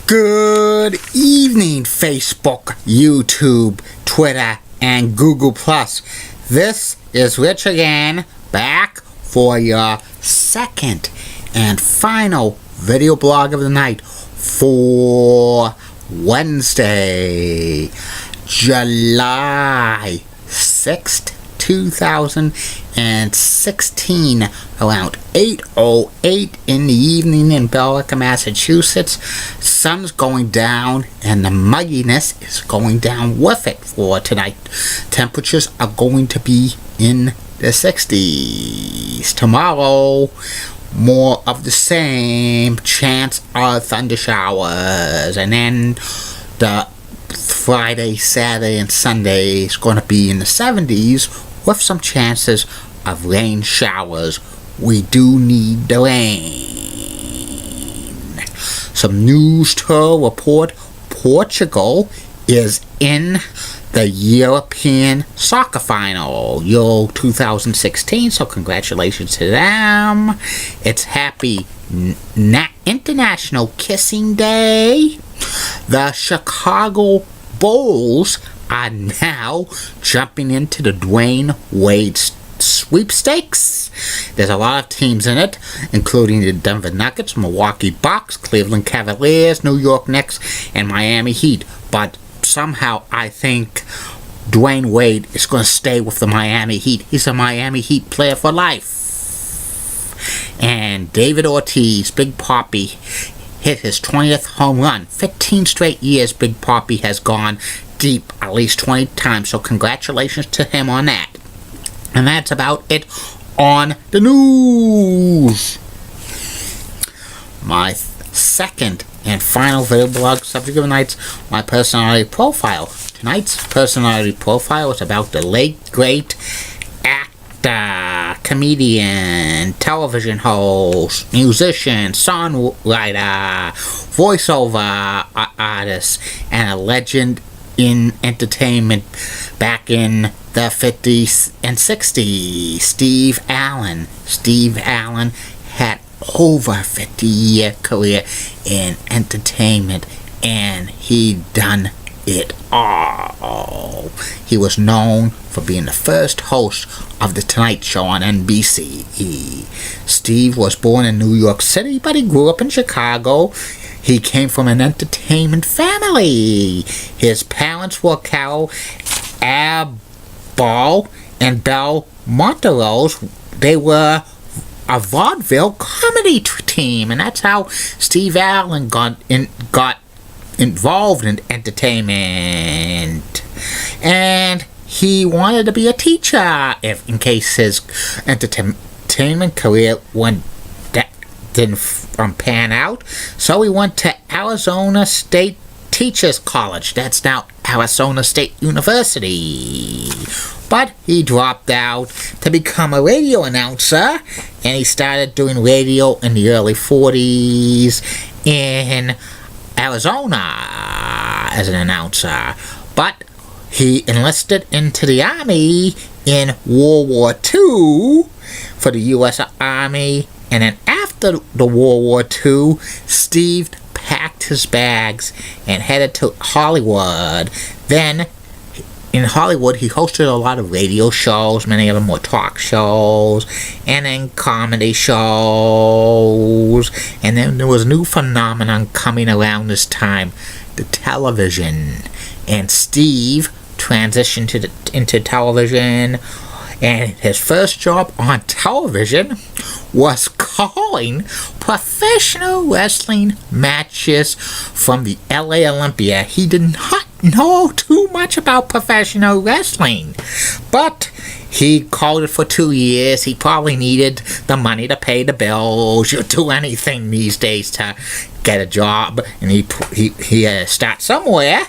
Good evening, Facebook, YouTube, Twitter, and Google+. This is Rich again, back for your second and final video blog of the night for Wednesday, July 6th, 2016, around 8:08 in the evening in Belleville, Massachusetts. Sun's going down and the mugginess is going down with it for tonight. Temperatures are going to be in the 60s. Tomorrow, more of the same, chance of thunder showers, and then the Friday, Saturday, and Sunday is going to be in the 70s with some chances of rain showers. We do need the rain. Some news to report: Portugal is in the European soccer final, Euro 2016, so congratulations to them. It's happy International Kissing Day. The Chicago Bulls are now jumping into the Dwayne Wade sweepstakes. There's a lot of teams in it, including the Denver Nuggets, Milwaukee Bucks, Cleveland Cavaliers, New York Knicks, and Miami Heat. But somehow I think Dwayne Wade is going to stay with the Miami Heat. He's a Miami Heat player for life. And David Ortiz, Big Papi, hit his 20th home run. 15 straight years Big Papi has gone deep at least 20 times, so congratulations to him on that. And that's about it on the news. My second and final video blog subject of the night, my personality profile. Tonight's personality profile is about the late great actor, comedian, television host, musician, songwriter, voiceover artist, and a legend in entertainment back in the 50s and 60s, Steve Allen. Steve Allen had over a 50-year career in entertainment, and he done it all. He was known for being the first host of The Tonight Show on NBC. Steve was born in New York City, but he grew up in Chicago. He came from an entertainment family. His parents were Carol Abal and Belle Monterose. They were a vaudeville comedy team, and that's how Steve Allen got involved in entertainment. And he wanted to be a teacher in case his entertainment career didn't pan out. So he went to Arizona State Teachers College. That's now Arizona State University. But he dropped out to become a radio announcer, and he started doing radio in the early 40s in Arizona as an announcer. But he enlisted into the Army in World War II for the U.S. Army, and then after the World War II, Steve packed his bags and headed to Hollywood. Then in Hollywood, he hosted a lot of radio shows. Many of them were talk shows, and then comedy shows. And then there was a new phenomenon coming around this time, the television. And Steve transitioned into television, and his first job on television was calling professional wrestling matches from the LA Olympia. He did not know too much about professional wrestling, but he called it for 2 years. He probably needed the money to pay the bills. You'll do anything these days to get a job, and he start somewhere.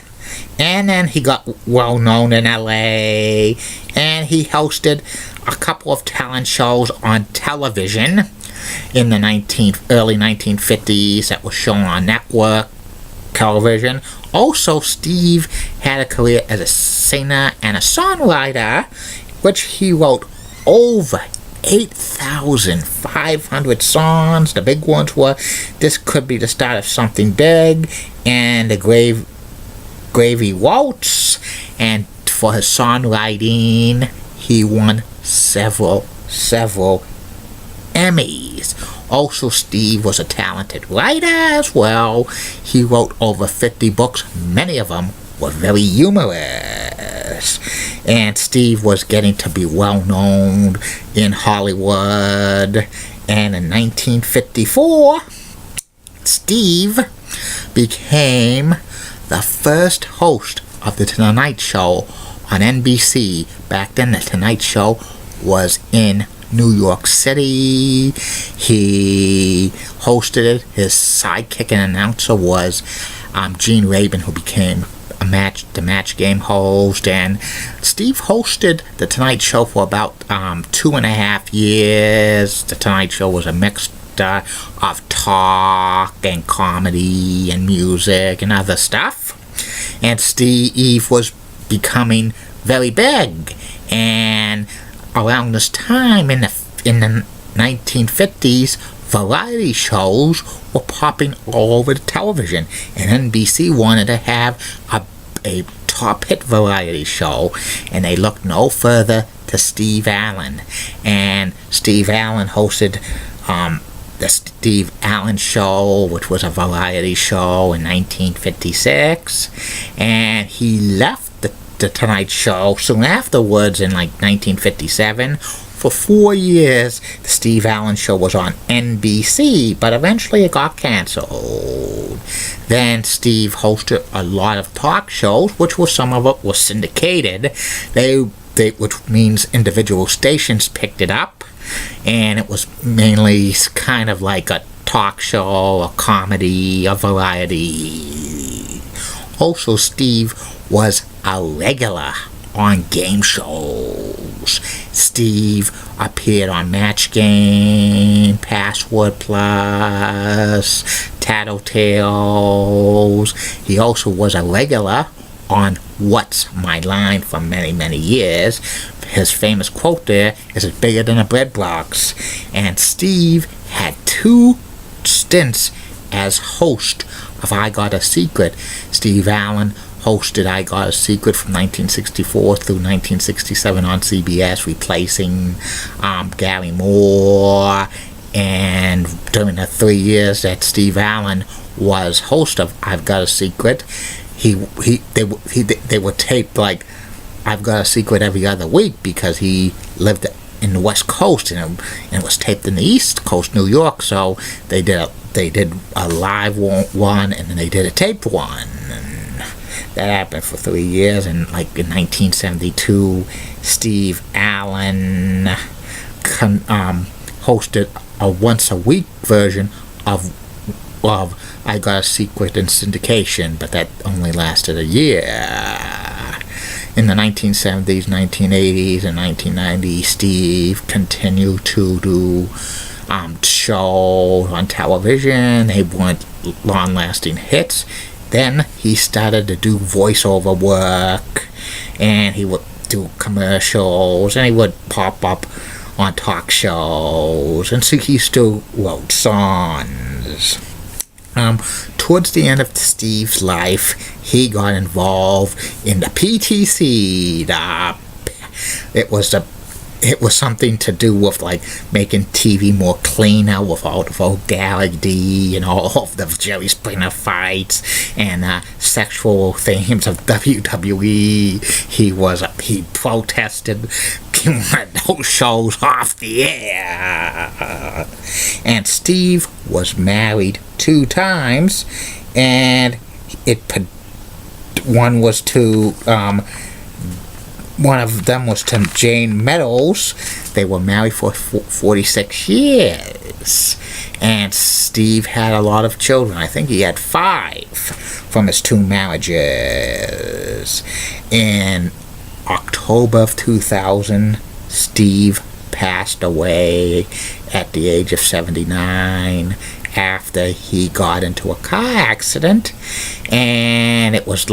And then he got well known in LA, and he hosted a couple of talent shows on television in the early 1950s that was shown on network television. Also, Steve had a career as a singer and a songwriter, which he wrote over 8,500 songs. The big ones were "This Could Be the Start of Something Big" and "The Gravy Waltz." And for his songwriting, he won several Emmys. Also, Steve was a talented writer as well. He wrote over 50 books. Many of them were very humorous. And Steve was getting to be well known in Hollywood. And in 1954, Steve became the first host of The Tonight Show on NBC. Back then, The Tonight Show was in New York City. He hosted it. His sidekick and announcer was Gene Rabin, who became the match game host. And Steve hosted The Tonight Show for about 2.5 years. The Tonight Show was a mix of talk and comedy and music and other stuff. And Steve was becoming very big. And around this time in the 1950s, variety shows were popping all over the television, and NBC wanted to have a top hit variety show, and they looked no further to Steve Allen. And Steve Allen hosted the Steve Allen Show, which was a variety show, in 1956, and he left the Tonight Show soon afterwards in 1957. For 4 years, the Steve Allen Show was on NBC, but eventually it got canceled. Then Steve hosted a lot of talk shows, some of it was syndicated, which means individual stations picked it up, and it was mainly kind of like a talk show, a comedy, a variety. Also, Steve was a regular on game shows. Steve appeared on Match Game, Password Plus, Tattletales. He also was a regular on What's My Line for many years. His famous quote there is, "It's bigger than a bread box." And Steve had 2 stints as host of I Got a Secret. Steve Allen hosted I Got a Secret from 1964 through 1967 on CBS, replacing Gary Moore. And during the 3 years that Steve Allen was host of I've Got a Secret, they would tape I've Got a Secret every other week, because he lived in the West Coast, and it was taped in the East Coast, New York. So they did a live one, and then they did a taped one. And that happened for 3 years. And in 1972, Steve Allen hosted a once a week version of I Got a Secret in syndication, but that only lasted a year. In the 1970s, 1980s, and 1990s, Steve continued to do shows on television. They weren't long-lasting hits. Then he started to do voiceover work, and he would do commercials, and he would pop up on talk shows, and so he still wrote songs. Towards the end of Steve's life, he got involved in the PTC. It was something to do with making TV more cleaner, with all the vulgarity and all of the Jerry Springer fights and sexual themes of WWE. He protested those shows off the air. And Steve was married 2 times, and one of them was to Jane Meadows. They were married for 46 years. And Steve had a lot of children. I think he had 5 from his 2 marriages. In October of 2000, Steve passed away at the age of 79 after he got into a car accident. And it was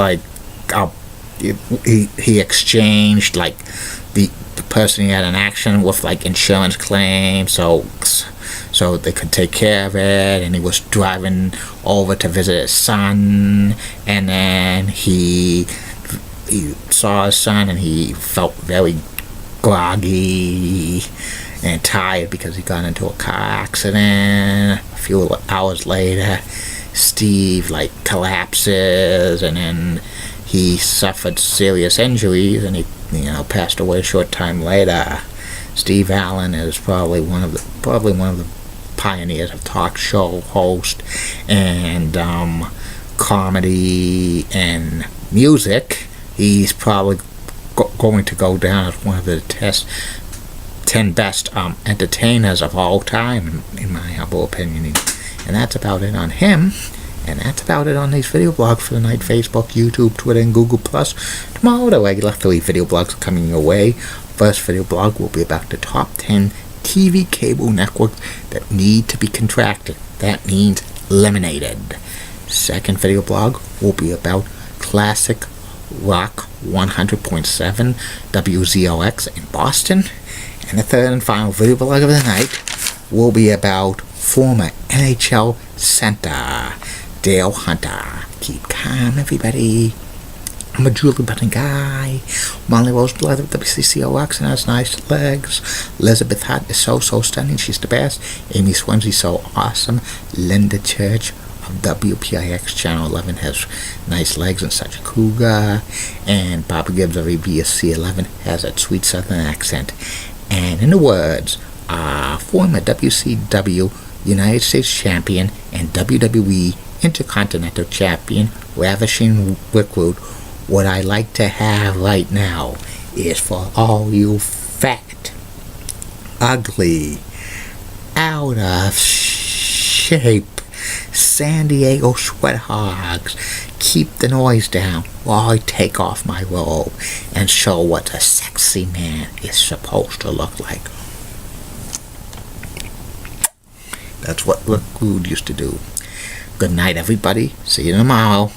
he exchanged the person he had an accident with, like insurance claim, so they could take care of it. And he was driving over to visit his son, and then he saw his son, and he felt very groggy and tired because he got into a car accident. A few hours later, Steve collapses, and then he suffered serious injuries, and he passed away a short time later. Steve Allen is probably one of the pioneers of talk show host and comedy and music. He's probably going to go down as one of the 10 best entertainers of all time, in my humble opinion. And that's about it on him. And that's about it on these video blogs for the night. Facebook, YouTube, Twitter, and Google+. Tomorrow, the regular 3 video blogs are coming your way. First video blog will be about the top 10 TV cable networks that need to be contracted. That means eliminated. Second video blog will be about classic rock 100.7 WZOX in Boston. And the third and final video blog of the night will be about former NHL center Dale Hunter. Keep calm, everybody. I'm a Julie Button guy. Molly Roseblood of WCCOX and has nice legs. Elizabeth Hutt is so stunning. She's the best. Amy Swensy's so awesome. Linda Church of WPIX Channel 11 has nice legs and such a cougar. And Bobby Gibbs of ABSC 11 has that sweet southern accent. And in the words, former WCW United States Champion and WWE Intercontinental Champion Ravishing Rickwood, what I like to have right now is for all you fat, ugly, out of shape San Diego sweat hogs, keep the noise down while I take off my robe and show what a sexy man is supposed to look like. That's what Rickwood used to do. Good night, everybody. See you tomorrow.